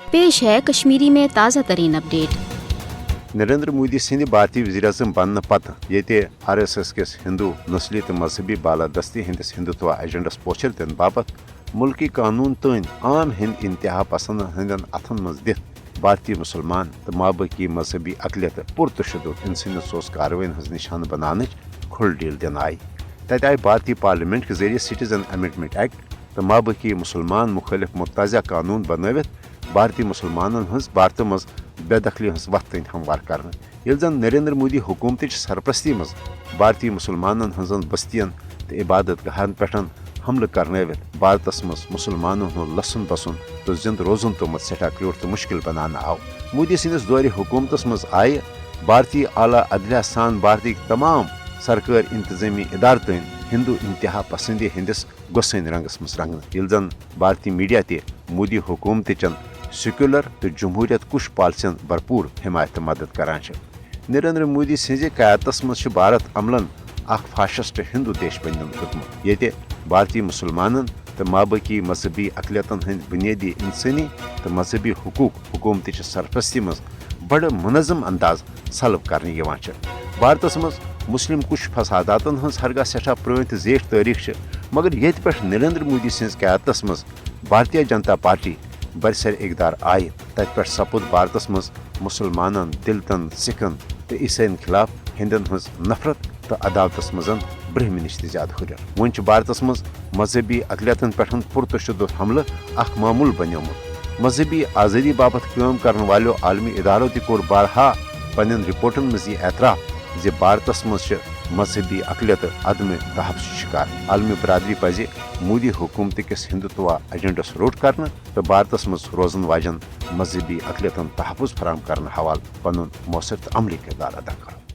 पेश है कश्मीरी में ताज़ा तरीन अपडेट। नरेंद्र मोदी सिंध भारतीय वज़ीर आज़म बनने पत ये RSS किस हिंदू नस्ली तो मजहबी बालादस्ती हंदिस हिंदुत्व एजेंडस पोचर दिन बाबत मुल्की कानून तन आम हिंद इंतहा पसंद हंदन अथन मज दित भारतीय मुसलमान तो माबकी मजहबी अकलियत पुरतशुद इंसानियत कार्रवाई हज निशान बनाने खुल डील दिन आई तत आई भारतीय पार्लियामेंट के जरिए सिटीजन अमेंडमेंट एक्ट तो माबकी मुसलमान मुखालिफ मुतज़ा कानून बनवित भारतीय मुसलमान हज भारत मज बेदखली हज वत तन हमवार कर जन नरेंद्र मोदी हुकूमत सरपरस्ती मज भारतीय मुसलमान हजन बस्तियन तो इबादत गाहन पे हमल करनवित भारत मज मुसलमानों हूँ लसन बसन तो जिंद रोजन तोमत सठा क्रोट तो मुश्किल बनाना आव मोदी सिंदिस दौर हुकूमत मज आय भारतीय आला अदलिया सान भारतीय तमाम सरकार इंतजामी इदार तन हिंदू इंतहा पसंदी हंदिस गुस्सन रंगस मज रंगन जन भारतीय मीडिया ते मोदी हुकूमत चन सेक्युलर तो जमहूरियत कुश पॉलिसियन भरपूर हिमायत मदद करान नरेंद्र मोदी सिंह क़यादत मज भारत अमलन फाशिस्ट हिंदू देश बन हेतुत ये भारतीय मुसलमान तो माबकी मजहबी अकलियतन हंद बुनियादी इंसानी तो मजहबी हुकूक हुकूमत सरपरस्ती मज बड़ मुनज़म अंदाज सल्व करने भारत मज मुस्लिम कुश फसादातन हज हरगा सठा पुरान तो जेठ तारीख मगर ये पे नरेंद्र मोदी सिंह क़यादत मज भारतीय जनता पार्टी बरसर इकदार आय तत पे सपुद भारत मज मुसलमान दिलतन सिखन तो ईसाइन खिलाफ हिंदन हज नफरत तो अदावत मजन ब्रह्म नश ज्यादा हुर वन भारत मज मजहबी अकलियतन पे पुरतशुद हमल मामूल बनियोमुत मजहबी आज़ादी बाबत काम करने वालों आलमी इदारों तोर बारहा पन्न रिपोर्टन मज यह एतराफ़ जे भारत मज मजहबी अकलियत अदम तहफ़्ज़ शिकार आलमी बरदरी पज़ मोदी हुकूमत किस हिंदुत्व एजेंडस रोट कर तो भारत मज रोजन वाजन मजहबी अकलियतन तहफ़्फ़ुज़ फराम कर हवाल पन मौसर तो अमली किरदार अदा कर।